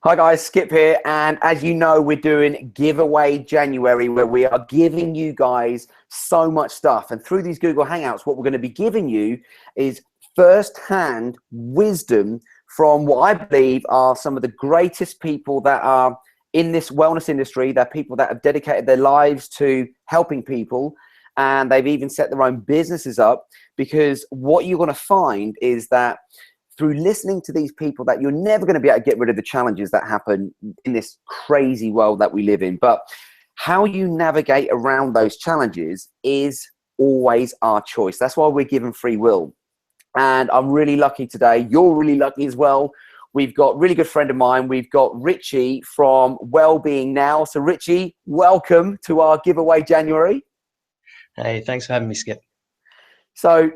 Hi guys, Skip here, and as you know, we're doing giveaway January where we are giving you guys so much stuff. And through these Google Hangouts, what we're going to be giving you is first-hand wisdom from what I believe are some of the greatest people that are in this wellness industry. They're people that have dedicated their lives to helping people, and they've even set their own businesses up, because what you're going to find is that through listening to these people that you're never going to be able to get rid of the challenges that happen in this crazy world that we live in. But how you navigate around those challenges is always our choice. That's why we're given free will. And I'm really lucky today. You're really lucky as well. We've got a really good friend of mine. We've got Richie from Wellbeing Now. So Richie, welcome to our giveaway January. Hey, thanks for having me, Skip. So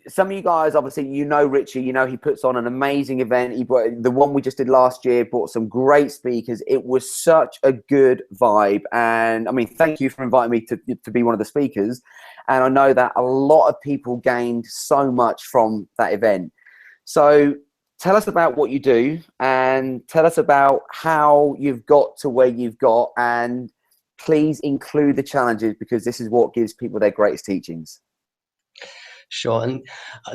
some of you guys, obviously, you know Richie, you know he puts on an amazing event. He brought, the one we just did last year, brought some great speakers. It was such a good vibe. And I mean, thank you for inviting me to be one of the speakers. And I know that a lot of people gained so much from that event. So tell us about what you do, and tell us about how you've got to where you've got, and please include the challenges, because this is what gives people their greatest teachings. Sure. And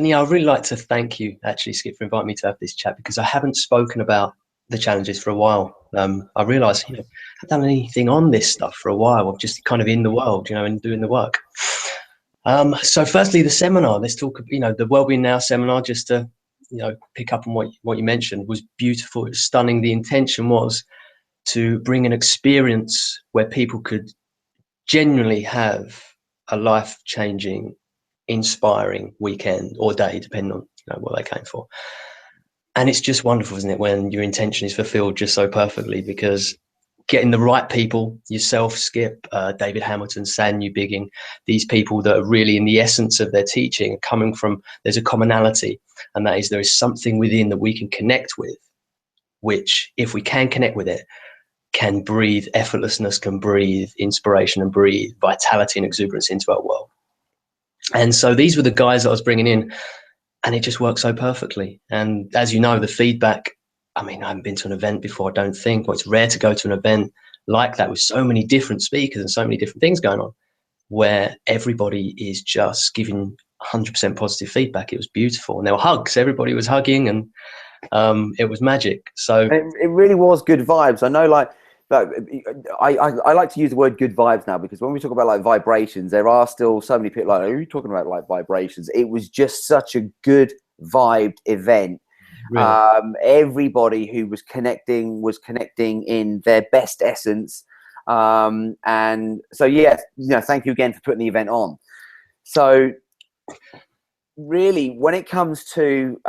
yeah, I'd really like to thank you, actually, Skip, for inviting me to have this chat, because I haven't spoken about the challenges for a while. I realised, I haven't done anything on this stuff for a while. I'm just kind of in the world, and doing the work. So firstly, the seminar, let's talk, the Wellbeing Now seminar, just to, pick up on what you mentioned, was beautiful. It was stunning. The intention was to bring an experience where people could genuinely have a life-changing, inspiring weekend or day, depending on what they came for. And it's just wonderful, isn't it, when your intention is fulfilled just so perfectly, because getting the right people, yourself, Skip, David Hamilton, San Newbigging, these people that are really in the essence of their teaching coming from, there's a commonality, and that is there is something within that we can connect with, which, if we can connect with it, can breathe effortlessness, can breathe inspiration, and breathe vitality and exuberance into our world. And so these were the guys that I was bringing in, and it just worked so perfectly. And as you know, the feedback, I mean, I haven't been to an event before, I don't think. Well, it's rare to go to an event like that with so many different speakers and so many different things going on, where everybody is just giving 100% positive feedback. It was beautiful. And there were hugs. Everybody was hugging, and it was magic. So it really was good vibes. I know, I like to use the word good vibes now, because when we talk about like vibrations, there are still so many people like, are you talking about like vibrations? It was just such a good vibed event. Really? Everybody who was connecting in their best essence. And so, yes, thank you again for putting the event on. So really, when it comes to,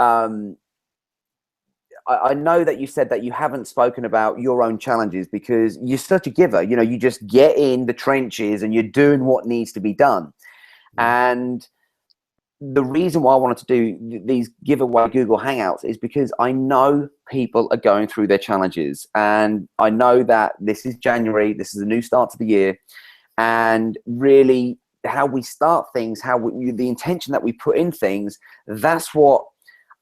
I know that you said that you haven't spoken about your own challenges because you're such a giver. You just get in the trenches and you're doing what needs to be done. And the reason why I wanted to do these giveaway Google Hangouts is because I know people are going through their challenges. And I know that this is January, this is a new start to the year. And really, how we start things, the intention that we put in things, that's what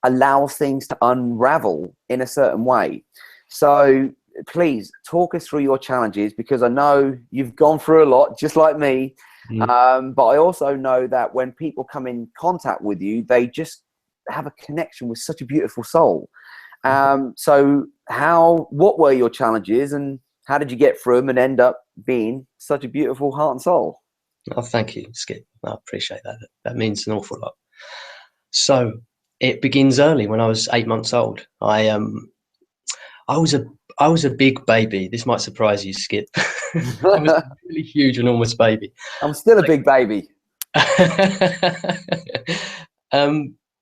allows things to unravel in a certain way. So please talk us through your challenges, because I know you've gone through a lot, just like me. But I also know that when people come in contact with you, they just have a connection with such a beautiful soul. So what were your challenges, and how did you get through them and end up being such a beautiful heart and soul? Oh, thank you, Skip. I appreciate that. That means an awful lot. So it begins early. When I was 8 months old, I was a big baby. This might surprise you, Skip. I was a really huge, enormous baby. I'm still a big baby.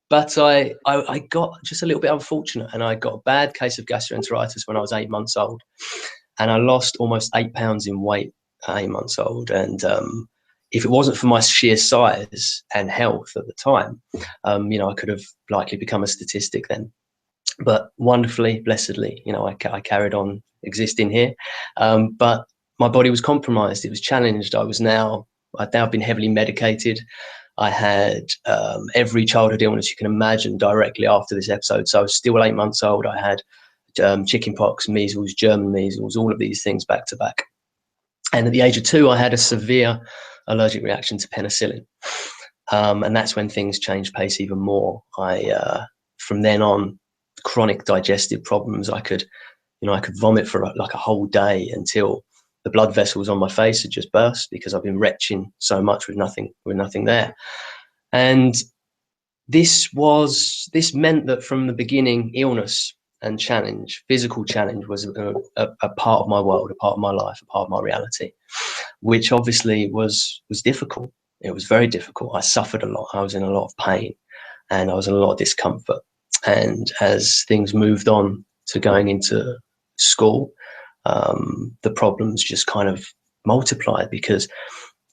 But I got just a little bit unfortunate, and I got a bad case of gastroenteritis when I was 8 months old, and I lost almost 8 pounds in weight at 8 months old. And if it wasn't for my sheer size and health at the time, I could have likely become a statistic then. But wonderfully, blessedly, I carried on existing here. But my body was compromised. It was challenged. I'd now been heavily medicated. I had every childhood illness you can imagine directly after this episode. So I was still 8 months old. I had chickenpox, measles, German measles, all of these things back to back. And at the age of 2, I had a severe allergic reaction to penicillin. And that's when things changed pace even more. From then on, chronic digestive problems. I could vomit for like a whole day until the blood vessels on my face had just burst, because I've been retching so much with nothing there. And this meant that from the beginning, illness and challenge, physical challenge, was a part of my world, a part of my life, a part of my reality, which obviously was difficult. It was very difficult. I suffered a lot. I was in a lot of pain, and I was in a lot of discomfort. And as things moved on to going into school, the problems just kind of multiplied, because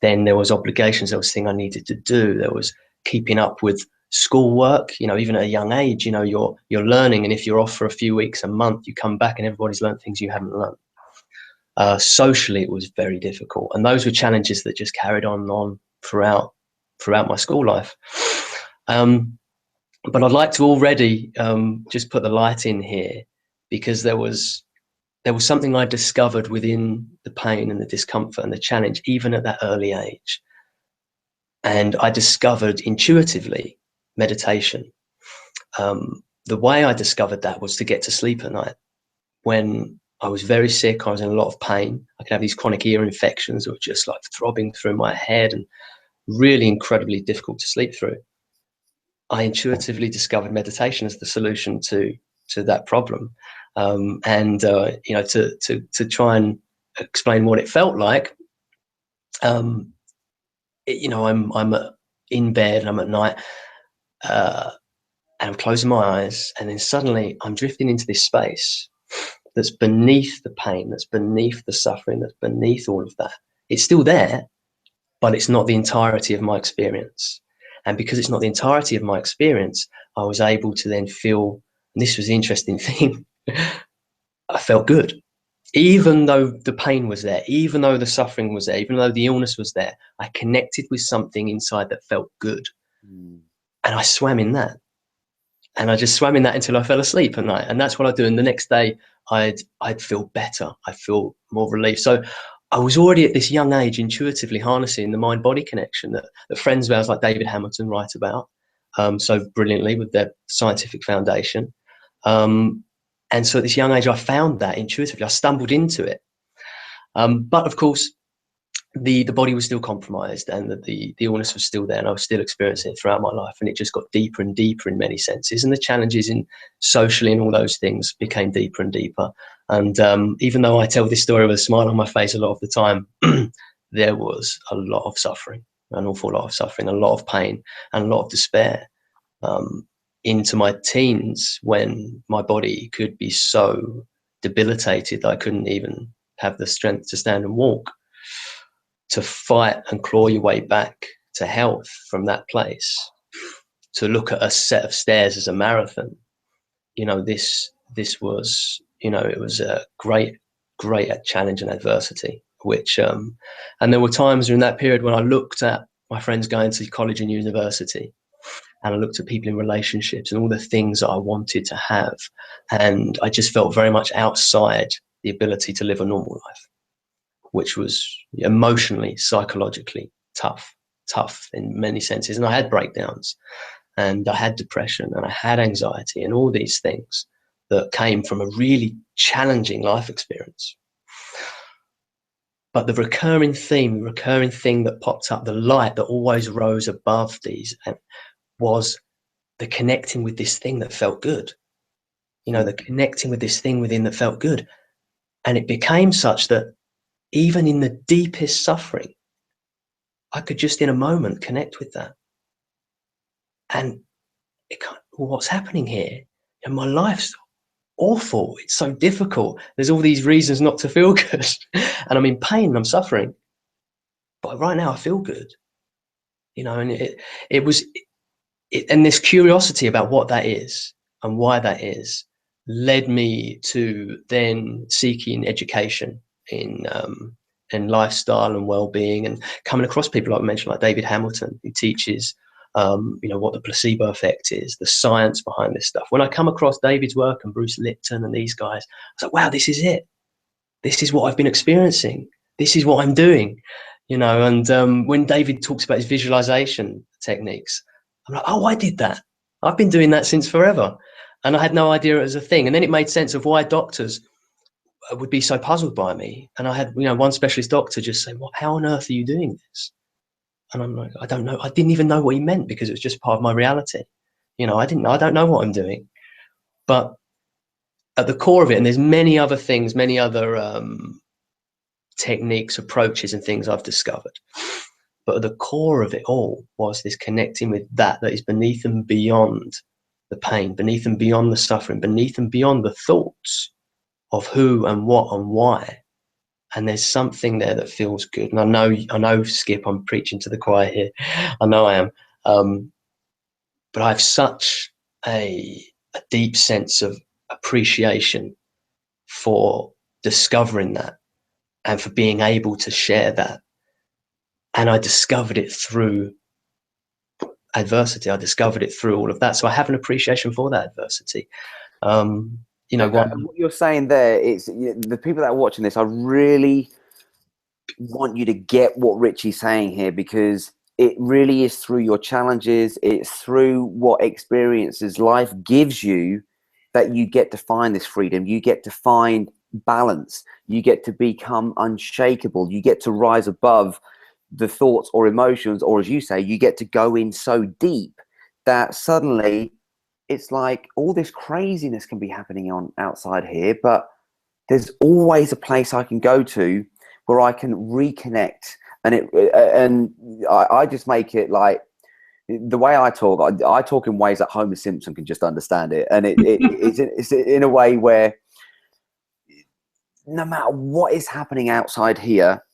then there was obligations. There was things I needed to do. There was keeping up with schoolwork. Even at a young age, you're learning, and if you're off for a few weeks, a month, you come back and everybody's learned things you haven't learned. Socially, it was very difficult, and those were challenges that just carried on throughout my school life. But I'd like to already just put the light in here, because there was something I discovered within the pain and the discomfort and the challenge, even at that early age. And I discovered intuitively meditation. The way I discovered that was to get to sleep at night. When I was very sick, I was in a lot of pain. I could have these chronic ear infections that were just like throbbing through my head and really incredibly difficult to sleep through. I intuitively discovered meditation as the solution to that problem. To try and explain what it felt like, I'm in bed and I'm at night, and I'm closing my eyes, and then suddenly I'm drifting into this space that's beneath the pain, that's beneath the suffering, that's beneath all of that. It's still there, but it's not the entirety of my experience. And because it's not the entirety of my experience, I was able to then feel, and this was the interesting thing, I felt good. Even though the pain was there, even though the suffering was there, even though the illness was there, I connected with something inside that felt good. And I swam in that. And I just swam in that until I fell asleep at night. And that's what I do. And the next day I'd feel better. I'd feel more relief. So I was already at this young age intuitively harnessing the mind-body connection that friends of ours like David Hamilton write about so brilliantly with their scientific foundation. And so at this young age, I found that intuitively. I stumbled into it. But of course, the body was still compromised, and the illness was still there, and I was still experiencing it throughout my life. And it just got deeper and deeper in many senses. And the challenges in socially and all those things became deeper and deeper. And even though I tell this story with a smile on my face a lot of the time, there was a lot of suffering, an awful lot of suffering, a lot of pain, and a lot of despair. Into my teens, when my body could be so debilitated that I couldn't even have the strength to stand and walk. To fight and claw your way back to health from that place, to look at a set of stairs as a marathon, this was, it was a great challenge and adversity, which, and there were times during that period when I looked at my friends going to college and university, and I looked at people in relationships and all the things that I wanted to have. And I just felt very much outside the ability to live a normal life, which was emotionally, psychologically tough in many senses. And I had breakdowns, and I had depression, and I had anxiety, and all these things that came from a really challenging life experience. But the recurring theme, the recurring thing that popped up, the light that always rose above these, was the connecting with this thing that felt good. The connecting with this thing within that felt good. And it became such that even in the deepest suffering, I could just in a moment connect with that. And what's happening here? And my life's awful. It's so difficult. There's all these reasons not to feel good. And I'm in pain and I'm suffering. But right now I feel good. And it was and this curiosity about what that is and why that is led me to then seeking education in lifestyle and well-being, and coming across people like I mentioned, like David Hamilton, who teaches you know, what the placebo effect is, the science behind this stuff. When I come across David's work and Bruce Lipton and these guys, I was like, wow, this is it. This is what I've been experiencing. This is what I'm doing, you know. And when David talks about his visualization techniques, I'm like, oh, I did that. I've been doing that since forever. And I had no idea it was a thing. And then it made sense of why doctors would be so puzzled by me. And I had, you know, one specialist doctor just say, well, how on earth are you doing this? And I'm like, I don't know. I didn't even know what he meant, because it was just part of my reality. You know, I don't know what I'm doing. But at the core of it, and there's many other things, many other techniques, approaches and things I've discovered. But at the core of it all was this connecting with that is beneath and beyond the pain, beneath and beyond the suffering, beneath and beyond the thoughts of who and what and why. And there's something there that feels good. And I know, Skip, I'm preaching to the choir here. I know I am. But I have such a deep sense of appreciation for discovering that and for being able to share that. And I discovered it through adversity. I discovered it through all of that. So I have an appreciation for that adversity. You know, what you're saying there, it's the people that are watching this, I really want you to get what Richie's saying here, because it really is through your challenges, it's through what experiences life gives you that you get to find this freedom, you get to find balance, you get to become unshakable, you get to rise above the thoughts or emotions, or as you say, you get to go in so deep that suddenly it's like all this craziness can be happening on outside here, but there's always a place I can go to where I can reconnect. And I just make it like, the way I talk in ways that Homer Simpson can just understand it. And it's in a way where no matter what is happening outside here,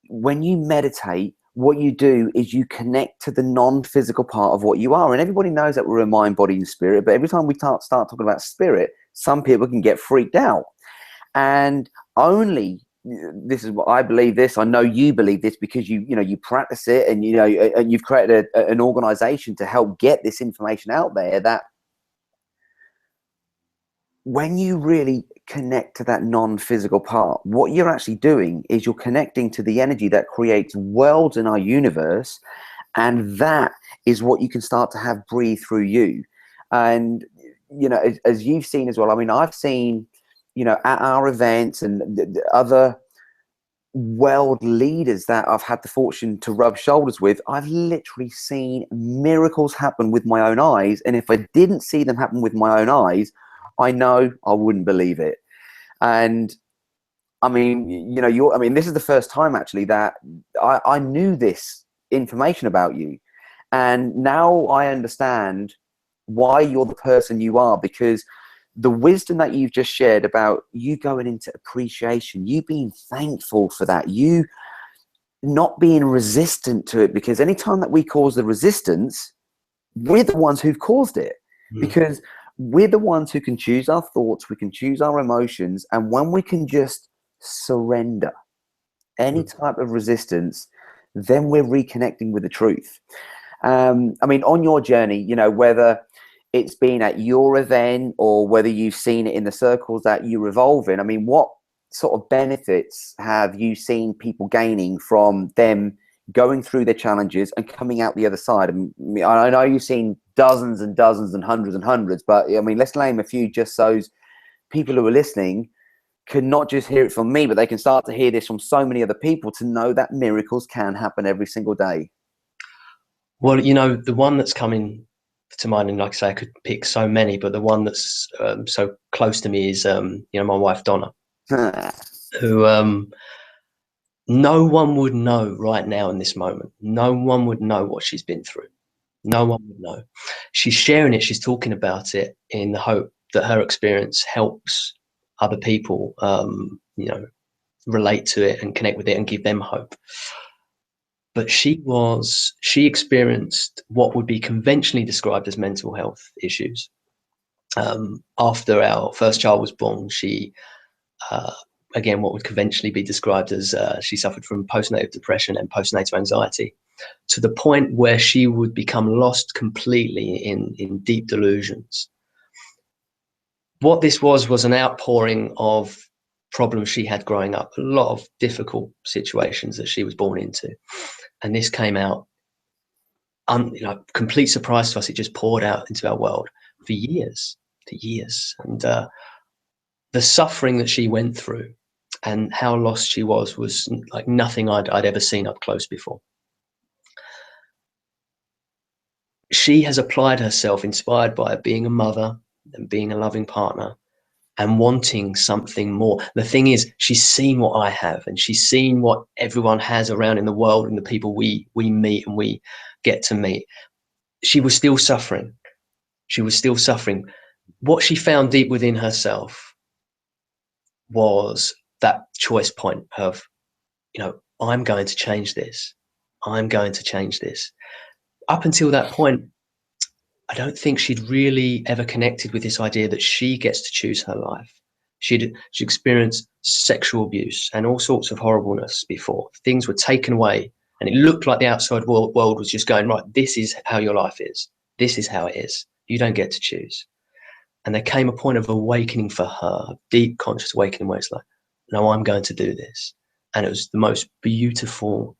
when you meditate, what you do is you connect to the non-physical part of what you are. And everybody knows that we're a mind, body, and spirit. But every time we start talking about spirit, some people can get freaked out. And only, this is what I believe this, I know you believe this, because you practice it, and and you've created an organization to help get this information out there, that when you really connect to that non-physical part, what you're actually doing is you're connecting to the energy that creates worlds in our universe, and that is what you can start to have breathe through you. And as you've seen as well, I mean, I've seen at our events and the other world leaders that I've had the fortune to rub shoulders with, I've literally seen miracles happen with my own eyes. And if I didn't see them happen with my own eyes, I know I wouldn't believe it. And I mean, this is the first time actually that I knew this information about you. And now I understand why you're the person you are, because the wisdom that you've just shared about you going into appreciation, you being thankful for that, you not being resistant to it, because anytime that we cause the resistance, we're the ones who've caused it. Because we're the ones who can choose our thoughts, we can choose our emotions, and when we can just surrender any type of resistance, then we're reconnecting with the truth. I mean, on your journey, whether it's been at your event or whether you've seen it in the circles that you revolve in, I mean, what sort of benefits have you seen people gaining from them going through their challenges and coming out the other side? I mean, I know you've seen dozens and dozens and hundreds, but I mean, let's name a few, just so people who are listening can not just hear it from me, but they can start to hear this from so many other people to know that miracles can happen every single day. Well, the one that's coming to mind, and like I say, I could pick so many, but the one that's so close to me is, my wife, Donna, who no one would know right now in this moment. No one would know what she's been through. No one would know. She's sharing it. She's talking about it in the hope that her experience helps other people, relate to it and connect with it and give them hope. But she experienced what would be conventionally described as mental health issues. After our first child was born, she, again, what would conventionally be described as she suffered from postnatal depression and postnatal anxiety. to the point where she would become lost completely in deep delusions. What this was an outpouring of problems she had growing up, a lot of difficult situations that she was born into. And this came out, complete surprise to us. It just poured out into our world for years. And the suffering that she went through and how lost she was like nothing I'd ever seen up close before. She has applied herself, inspired by being a mother and being a loving partner and wanting something more. The thing is, she's seen what I have, and she's seen what everyone has around in the world and the people we meet and we get to meet. She was still suffering. What she found deep within herself was that choice point of, I'm going to change this. I'm going to change this. Up until that point, I don't think she'd really ever connected with this idea that she gets to choose her life. She experienced sexual abuse and all sorts of horribleness before. Things were taken away, and it looked like the outside world was just going, right, this is how your life is. This is how it is. You don't get to choose. And there came a point of awakening for her, a deep conscious awakening, where it's like, no, I'm going to do this. And it was the most beautiful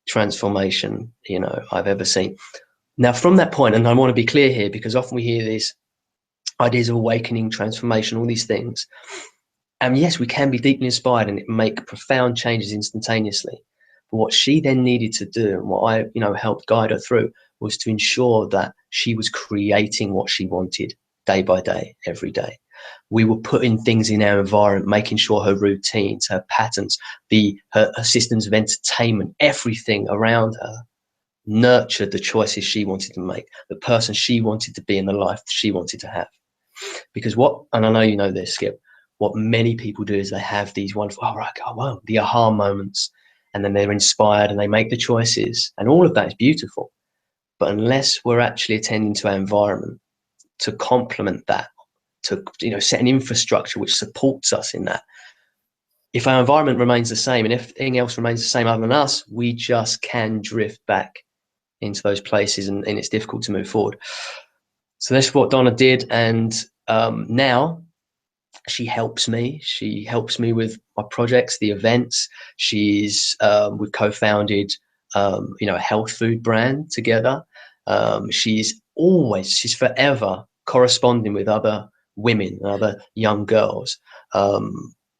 transformation, I've ever seen. Now, from that point, and I want to be clear here, because often we hear these ideas of awakening, transformation, all these things. And yes, we can be deeply inspired and make profound changes instantaneously. But what she then needed to do, and what I, helped guide her through, was to ensure that she was creating what she wanted day by day, every day. We were putting things in our environment, making sure her routines, her patterns, her systems of entertainment, everything around her nurtured the choices she wanted to make, the person she wanted to be, in the life she wanted to have. Because and I know you know this, Skip, what many people do is they have these wonderful, the aha moments, and then they're inspired and they make the choices, and all of that is beautiful. But unless we're actually attending to our environment to complement that, to set an infrastructure which supports us in that, if our environment remains the same and everything else remains the same other than us, we just can drift back into those places, and it's difficult to move forward. So that's what Donna did, and now she helps me. She helps me with my projects, the events. We've co-founded a health food brand together. She's forever corresponding with other women, other young girls,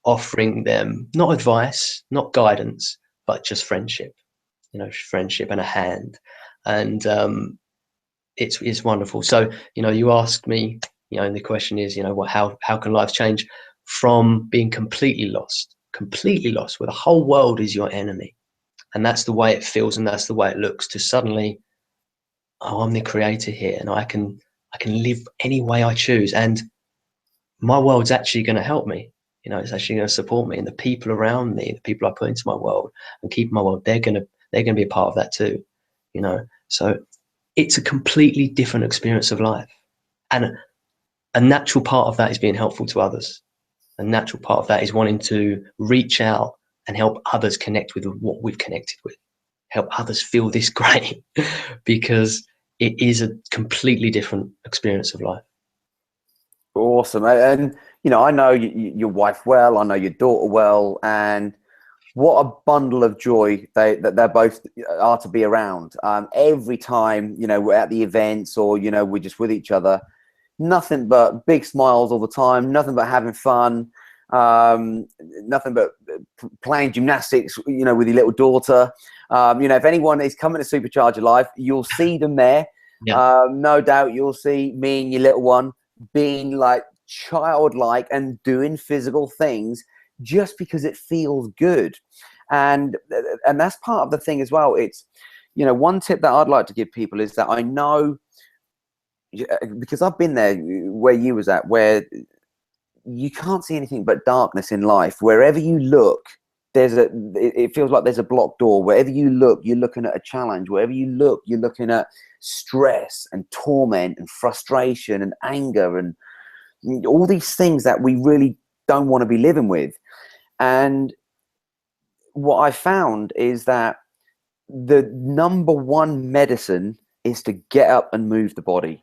offering them not advice, not guidance, but just friendship. Friendship and a hand. And it's wonderful. So, you asked me, and the question is, how can life change from being completely lost, where the whole world is your enemy. And that's the way it feels, and that's the way it looks, to suddenly, I'm the creator here, and I can live any way I choose. And my world's actually going to help me. It's actually going to support me, and the people around me, the people I put into my world and keep in my world, they're going to be a part of that too. So it's a completely different experience of life. And a natural part of that is being helpful to others. A natural part of that is wanting to reach out and help others connect with what we've connected with, help others feel this great, because it is a completely different experience of life. Awesome. And, I know your wife well, I know your daughter well, and what a bundle of joy they're both are to be around. Every time, we're at the events, or, we're just with each other, nothing but big smiles all the time, nothing but having fun, nothing but playing gymnastics, with your little daughter. If anyone is coming to Supercharge Your Life, you'll see them there. Yeah. No doubt you'll see me and your little one being like childlike and doing physical things just because it feels good. And that's part of the thing as well. It's, one tip that I'd like to give people is that I know, because I've been there where you was at, where you can't see anything but darkness in life. Wherever you look, it feels like there's a blocked door. Wherever you look, you're looking at a challenge. Wherever you look, you're looking at stress and torment and frustration and anger and all these things that we really don't want to be living with. And what I found is that the number one medicine is to get up and move the body,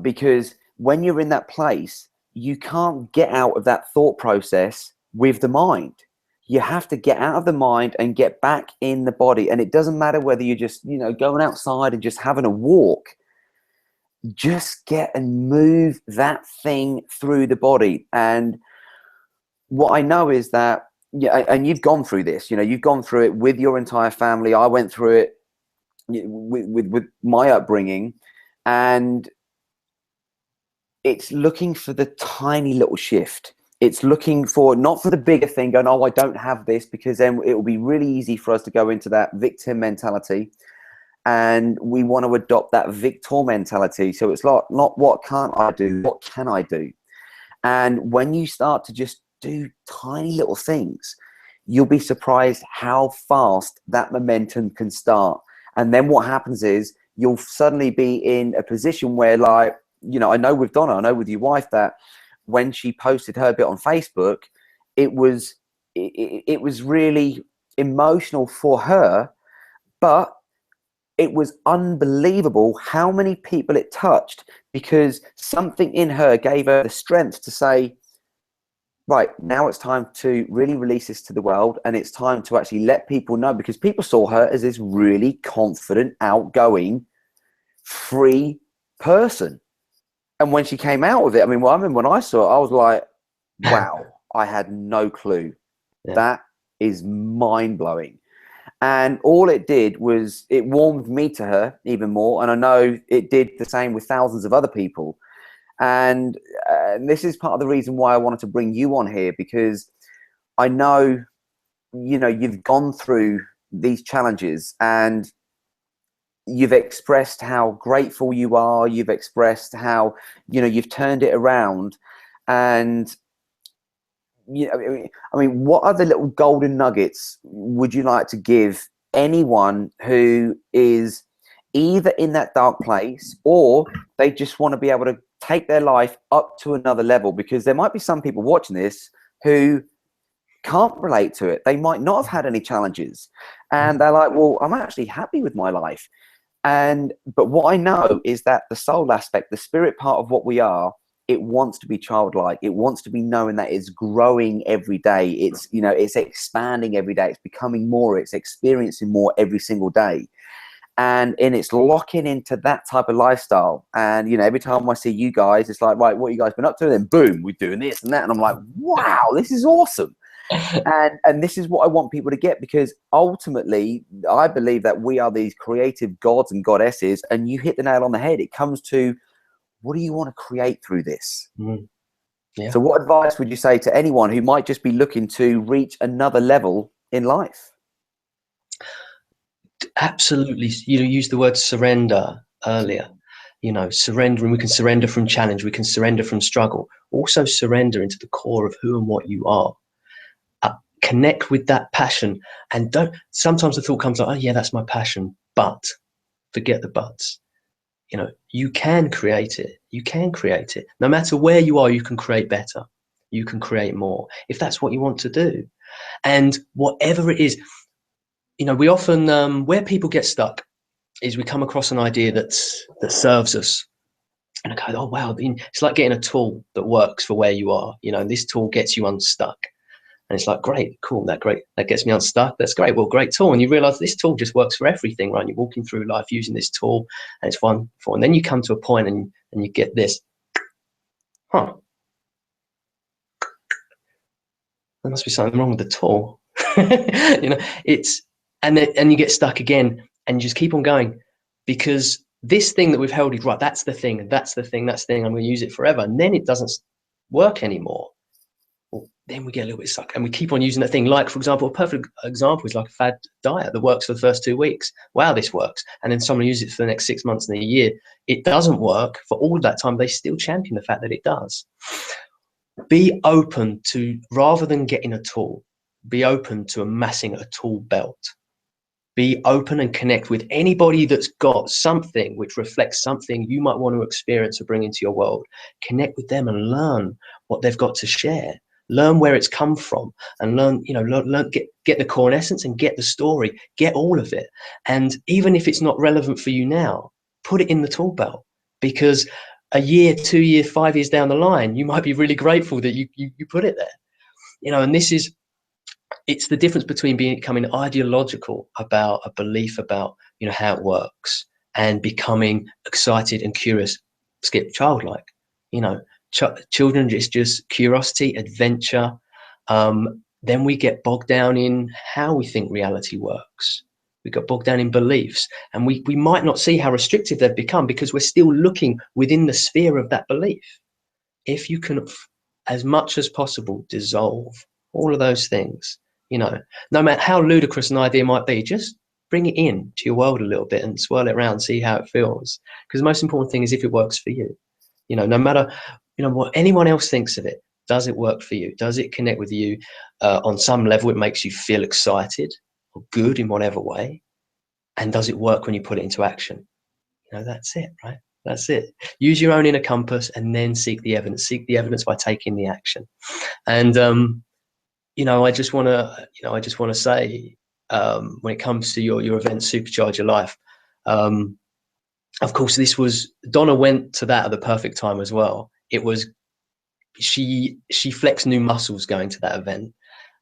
because when you're in that place, you can't get out of that thought process with the mind. You have to get out of the mind and get back in the body. And it doesn't matter whether you're just, you know, going outside and just having a walk. Just get and move that thing through the body. And what I know is that, yeah, and you've gone through this, you know, you've gone through it with your entire family. I went through it with my upbringing, and it's looking for the tiny little shift. It's looking for, not for the bigger thing, going, oh, I don't have this, because then it will be really easy for us to go into that victim mentality. And we want to adopt that victor mentality. So it's not what can't I do, what can I do? And when you start to just do tiny little things, you'll be surprised how fast that momentum can start. And then what happens is you'll suddenly be in a position where, like, you know, I know with Donna, I know with your wife, that when she posted her bit on Facebook, it was really emotional for her, but it was unbelievable how many people it touched, because something in her gave her the strength to say, right, now it's time to really release this to the world, and it's time to actually let people know, because people saw her as this really confident, outgoing, free person. And when she came out with it, I mean, well, I remember when I saw it, I was like, wow, I had no clue. Yeah. That is mind-blowing. And all it did was it warmed me to her even more. And I know it did the same with thousands of other people. And this is part of the reason why I wanted to bring you on here, because I know, you know, you've gone through these challenges and you've expressed how grateful you are. You've expressed how, you know, you've turned it around. And, you know, I mean, what other little golden nuggets would you like to give anyone who is either in that dark place, or they just want to be able to take their life up to another level? Because there might be some people watching this who can't relate to it. They might not have had any challenges, and they're like, well, I'm actually happy with my life. But what I know is that the soul aspect, the spirit part of what we are, it wants to be childlike. It wants to be knowing that it's growing every day. It's, you know, it's expanding every day. It's becoming more. It's experiencing more every single day. And it's locking into that type of lifestyle. And, you know, every time I see you guys, it's like, right, what you guys been up to? Then boom, we're doing this and that. And I'm like, wow, this is awesome. And this is what I want people to get, because ultimately I believe that we are these creative gods and goddesses, and you hit the nail on the head. It comes to, what do you want to create through this? Yeah. So what advice would you say to anyone who might just be looking to reach another level in life? Absolutely. You used the word surrender earlier. You know, surrendering. We can surrender from challenge. We can surrender from struggle. Also surrender into the core of who and what you are. Connect with that passion, and don't. Sometimes the thought comes like, oh yeah, that's my passion, but forget the buts. You know, you can create it. You can create it. No matter where you are, you can create better. You can create more if that's what you want to do. And whatever it is, you know, we often, where people get stuck is we come across an idea that serves us. And I go, oh, wow, it's like getting a tool that works for where you are. You know, this tool gets you unstuck. And it's like, great, cool, that gets me unstuck. That's great. Well, great tool. And you realize this tool just works for everything, right? You're walking through life using this tool, and it's fun. And then you come to a point and you get this, there must be something wrong with the tool. You know, and you get stuck again, and you just keep on going, because this thing that we've held is right. That's the thing, and that's the thing, that's the thing. I'm going to use it forever. And then it doesn't work anymore. Well, then we get a little bit stuck, and we keep on using that thing. Like, for example, a perfect example is like a fad diet that works for the first 2 weeks. Wow, this works. And then someone uses it for the next 6 months and a year. It doesn't work for all of that time. They still champion the fact that it does. Be open to, rather than getting a tool, be open to amassing a tool belt. Be open and connect with anybody that's got something which reflects something you might want to experience or bring into your world. Connect with them and learn what they've got to share. learn where it's come from, and learn, get the core essence and get the story, get all of it. And even if it's not relevant for you now, put it in the tool belt, because a year, 2 years, 5 years down the line, you might be really grateful that you put it there. And it's the difference between becoming ideological about a belief about, how it works, and becoming excited and curious, childlike. Children, it's just curiosity, adventure. Then we get bogged down in how we think reality works. We got bogged down in beliefs, and we might not see how restrictive they've become because we're still looking within the sphere of that belief. If you can, as much as possible, dissolve all of those things, no matter how ludicrous an idea might be, just bring it in to your world a little bit and swirl it around, see how it feels. Because the most important thing is if it works for you. No matter what anyone else thinks of it, does it work for you? Does it connect with you on some level? It makes you feel excited or good in whatever way, and does it work when you put it into action? That's it, right? That's it. Use your own inner compass, and then seek the evidence. Seek the evidence by taking the action. And I just want to say, when it comes to your event, Supercharge Your Life, of course, Donna went to that at the perfect time as well. She flexed new muscles going to that event.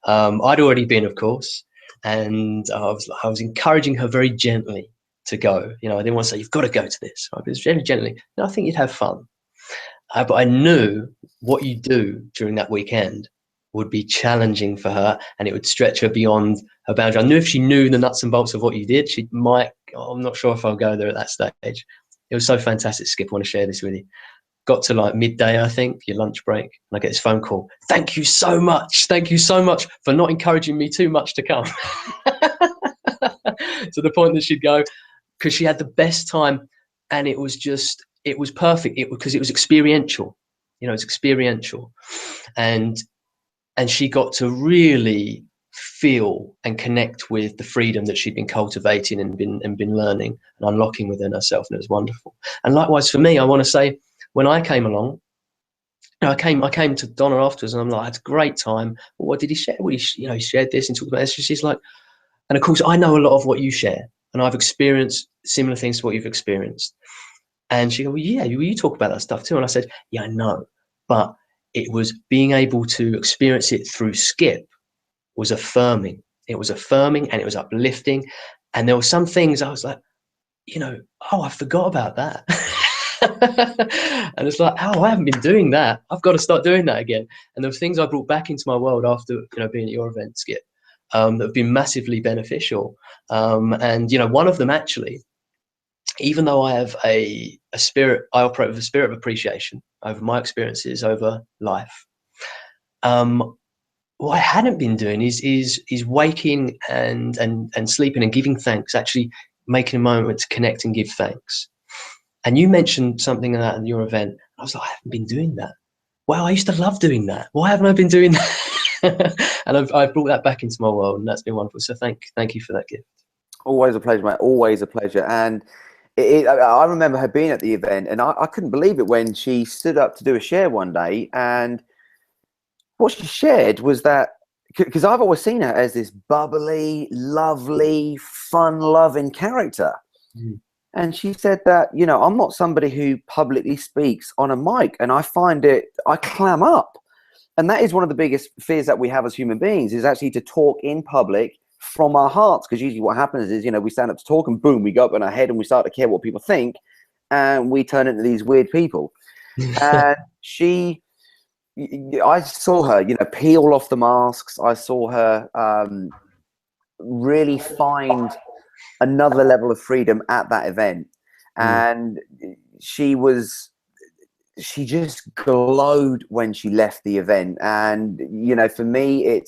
I'd already been, of course, and I was encouraging her very gently to go. I didn't want to say, you've got to go to this. Right? But it was very gently. I think you'd have fun. But I knew what you do during that weekend would be challenging for her, and it would stretch her beyond her boundary. I knew if she knew the nuts and bolts of what you did, she might, I'm not sure if I'll go there at that stage. It was so fantastic, Skip. I want to share this with you. Got to like midday, I think, your lunch break, and I get this phone call. Thank you so much. Thank you so much for not encouraging me too much to come. To the point that she'd go, because she had the best time, and it was perfect. Because it was experiential. It's experiential. And she got to really feel and connect with the freedom that she'd been cultivating and been learning and unlocking within herself, and it was wonderful. And likewise for me, I want to say, when I came along, I came to Donna afterwards, and I'm like, I had a great time. Well, what did he share? Well, he shared this and talked about this. She's like, and of course, I know a lot of what you share, and I've experienced similar things to what you've experienced. And she goes, well, yeah, you talk about that stuff too. And I said, yeah, I know, but it was being able to experience it through Skip was affirming. It was affirming, and it was uplifting. And there were some things I was like, I forgot about that. And it's like, I haven't been doing that. I've got to start doing that again. And there were things I brought back into my world after, being at your event, Skip, that have been massively beneficial. And, one of them actually, even though I have a spirit, I operate with a spirit of appreciation over my experiences over life. What I hadn't been doing is waking and sleeping and giving thanks, actually making a moment to connect and give thanks. And you mentioned something like that in your event. I was like, I haven't been doing that. Wow, I used to love doing that. Why haven't I been doing that? And I've brought that back into my world, and that's been wonderful. So thank you for that gift. Always a pleasure, mate. Always a pleasure. And I remember her being at the event, and I couldn't believe it when she stood up to do a share one day. And what she shared was that, because I've always seen her as this bubbly, lovely, fun-loving character. Mm. And she said that, I'm not somebody who publicly speaks on a mic, and I clam up. And that is one of the biggest fears that we have as human beings, is actually to talk in public from our hearts. Because usually what happens is, we stand up to talk, and boom, we go up in our head and we start to care what people think, and we turn into these weird people. And I saw her, peel off the masks. I saw her really find another level of freedom at that event. And she just glowed when she left the event. And, for me,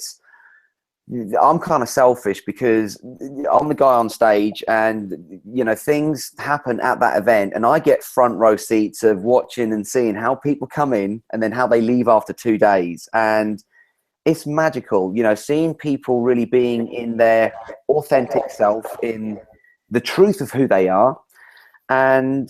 I'm kind of selfish because I'm the guy on stage, and, things happen at that event, and I get front row seats of watching and seeing how people come in and then how they leave after 2 days. And it's magical, seeing people really being in their authentic self, in the truth of who they are, and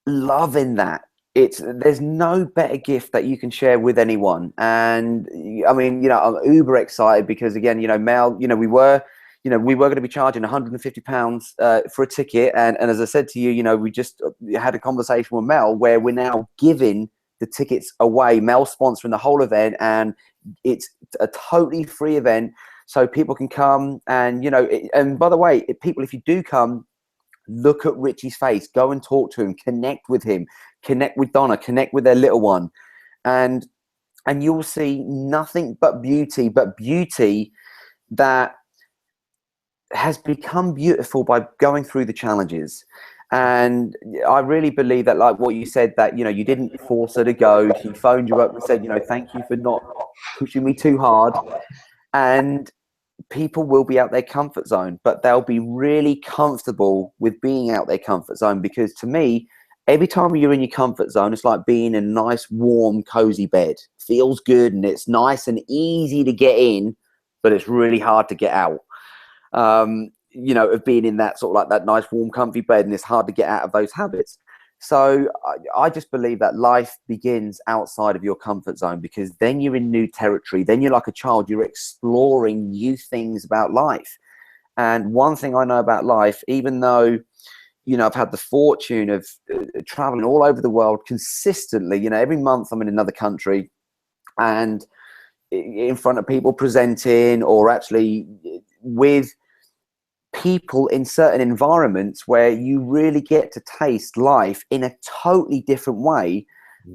loving that. there's no better gift that you can share with anyone. And I mean, I'm uber excited because, again, Mel, we were going to be charging £150 for a ticket, and as I said to you, we just had a conversation with Mel where we're now giving the tickets away. Mel sponsoring the whole event, and it's a totally free event, so people can come. And and by the way, if you do come, look at Richie's face, go and talk to him, connect with him, connect with Donna, connect with their little one, and you'll see nothing but beauty that has become beautiful by going through the challenges. And I really believe that, like what you said, that you didn't force her to go. She phoned you up and said, thank you for not pushing me too hard. And people will be out their comfort zone, but they'll be really comfortable with being out their comfort zone, because to me, every time you're in your comfort zone, it's like being in a nice, warm, cozy bed. Feels good, and it's nice and easy to get in, but it's really hard to get out. Of being in that sort of like that nice, warm, comfy bed, and it's hard to get out of those habits. So I just believe that life begins outside of your comfort zone, because then you're in new territory. Then you're like a child. You're exploring new things about life. And one thing I know about life, even though, I've had the fortune of traveling all over the world consistently, every month I'm in another country and in front of people presenting, or actually with people in certain environments where you really get to taste life in a totally different way.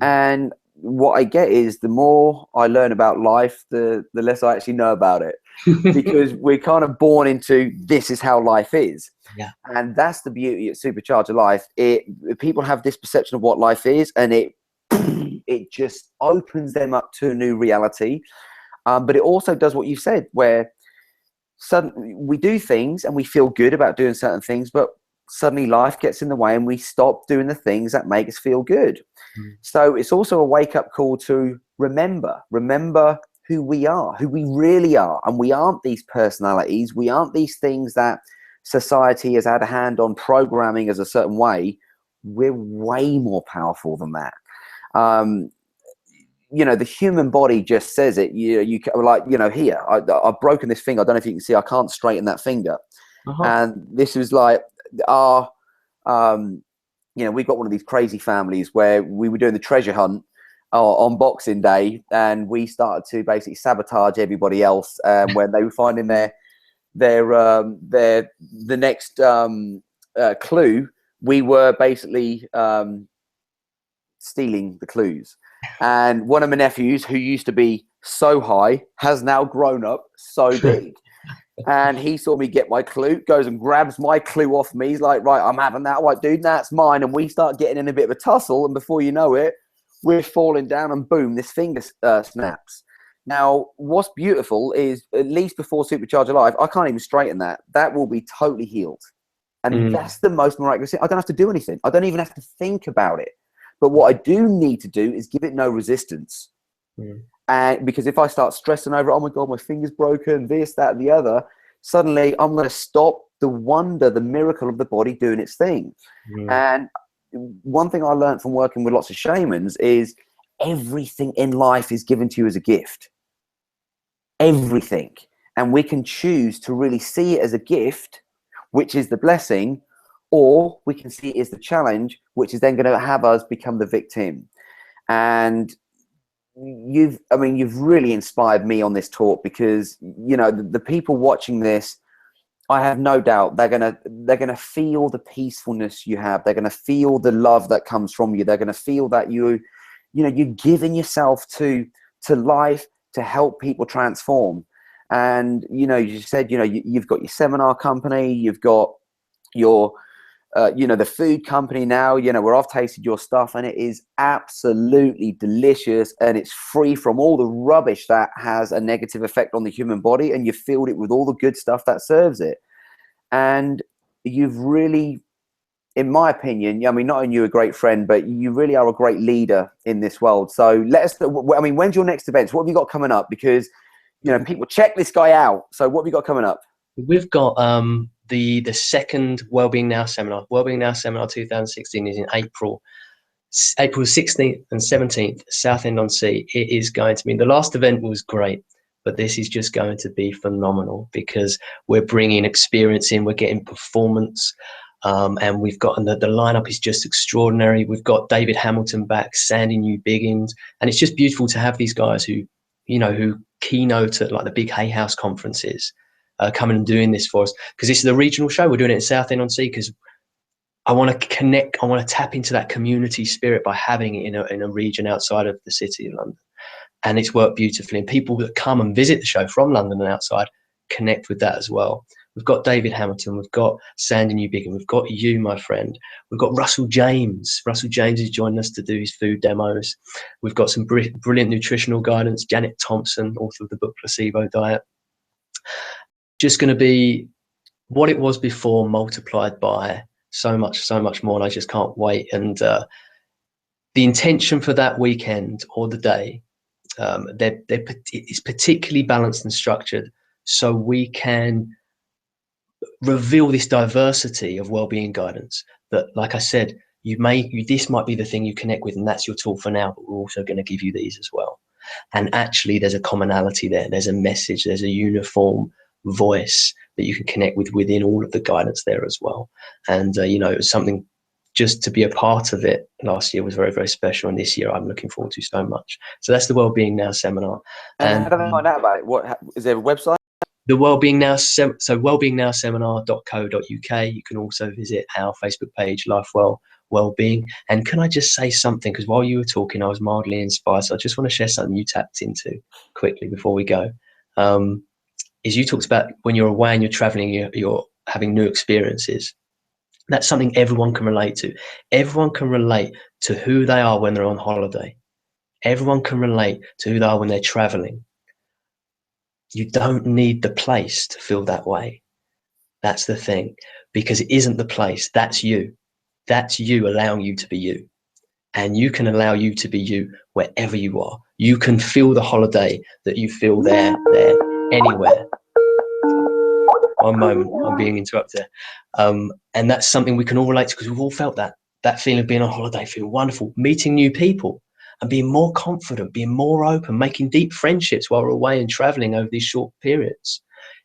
And what I get is, the more I learn about life, the less I actually know about it, because we're kind of born into, this is how life is. Yeah. And that's the beauty of Supercharged Life. People have this perception of what life is, and it just opens them up to a new reality. But it also does what you said, where suddenly we do things and we feel good about doing certain things, but suddenly life gets in the way and we stop doing the things that make us feel good. So it's also a wake-up call to remember who we are, who we really are. And we aren't these personalities. We aren't these things that society has had a hand on programming as a certain way. We're way more powerful than that. The human body just says it. You like, here, I've broken this finger. I don't know if you can see, I can't straighten that finger. And this was like our, we've got one of these crazy families where we were doing the treasure hunt on Boxing Day, and we started to basically sabotage everybody else when they were finding the next clue. We were basically stealing the clues. And one of my nephews, who used to be so high, has now grown up so big. And he saw me get my clue, goes and grabs my clue off me. He's like, right, I'm having that. Like, dude, that's mine. And we start getting in a bit of a tussle. And before you know it, we're falling down, and boom, this finger snaps. Now, what's beautiful is, at least before Supercharged Life, I can't even straighten that. That will be totally healed. And that's the most miraculous thing. I don't have to do anything. I don't even have to think about it. But what I do need to do is give it no resistance. And because if I start stressing over, oh my God, my finger's broken, this, that, and the other, suddenly I'm going to stop the wonder, the miracle of the body doing its thing. And one thing I learned from working with lots of shamans is, everything in life is given to you as a gift. Everything. And we can choose to really see it as a gift, which is the blessing, or we can see it as the challenge, which is then going to have us become the victim. And you've really inspired me on this talk, because the people watching this, I have no doubt they're gonna feel the peacefulness you have. They're gonna feel the love that comes from you. They're gonna feel that you're giving yourself to life to help people transform. And you said you've got your seminar company, you've got your the food company now, where I've tasted your stuff, and it is absolutely delicious, and it's free from all the rubbish that has a negative effect on the human body, and you've filled it with all the good stuff that serves it. And you've really, in my opinion, not only you're a great friend, but you really are a great leader in this world. So when's your next event? So what have you got coming up? Because people check this guy out. So what have you got coming up? We've got the second Wellbeing Now seminar. Wellbeing Now seminar 2016 is in April. April 16th and 17th, Southend-on-Sea. It is going to be, the last event was great, but this is just going to be phenomenal because we're bringing experience in, we're getting performance, and we've got, and the lineup is just extraordinary. We've got David Hamilton back, Sandy Newbiggins, and it's just beautiful to have these guys who, you know, who keynote at like the big Hay House conferences, coming and doing this for us, because this is a regional show. We're doing it in Southend-on-Sea because I want to connect, I want to tap into that community spirit by having it in a region outside of the city of London. And it's worked beautifully. And people that come and visit the show from London and outside connect with that as well. We've got David Hamilton, we've got Sandy Newbiggin, we've got you, my friend. We've got Russell James. Russell James is joining us to do his food demos. We've got some brilliant nutritional guidance. Janet Thompson, author of the book Placebo Diet. Just going to be what it was before multiplied by so much more, and I just can't wait. And the intention for that weekend or the day, it's particularly balanced and structured so we can reveal this diversity of well-being guidance that, like I said, this might be the thing you connect with and that's your tool for now, but we're also going to give you these as well. And actually there's a commonality there, there's a message, there's a uniform voice that you can connect with within all of the guidance there as well. And you know, it was something, just to be a part of it last year was very, very special, and this year I'm looking forward to so much. So that's the Wellbeing Now seminar. And how do they find out about it? What is there a website? The Wellbeing Now, so wellbeingnowseminar.co.uk. You can also visit our Facebook page, Life Well Wellbeing. And can I just say something, because while you were talking I was mildly inspired, so I just want to share something you tapped into quickly before we go. Is you talked about when you're away and you're traveling, you're having new experiences. That's something everyone can relate to. Everyone can relate to who they are when they're on holiday. Everyone can relate to who they are when they're traveling. You don't need the place to feel that way. That's the thing, because it isn't the place. That's you. That's you allowing you to be you. And you can allow you to be you wherever you are. You can feel the holiday that you feel there, anywhere. One moment, I'm being interrupted. And that's something we can all relate to, because we've all felt that feeling of being on holiday, feeling wonderful, meeting new people and being more confident, being more open, making deep friendships while we're away and traveling over these short periods.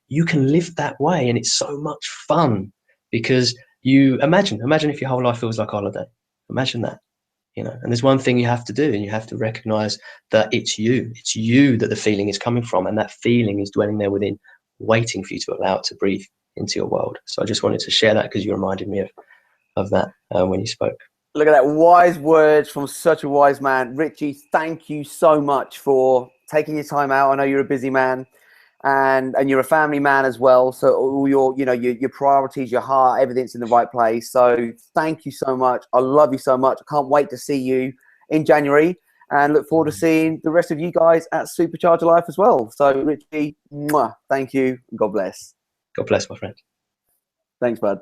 You can live that way, and it's so much fun, because you imagine if your whole life feels like a holiday. Imagine that, you know. And there's one thing you have to do, and you have to recognize that it's you that the feeling is coming from, and that feeling is dwelling there within, waiting for you to allow it to breathe into your world. So I just wanted to share that because you reminded me of that when you spoke. Look at that, wise words from such a wise man. Richie, thank you so much for taking your time out. I know you're a busy man, and you're a family man as well. So all your, you know, your priorities, your heart, everything's in the right place. So thank you so much. I love you so much. I can't wait to see you in January, and look forward to seeing the rest of you guys at Supercharged Life as well. So Richie, thank you. God bless. God bless, my friend. Thanks, bud.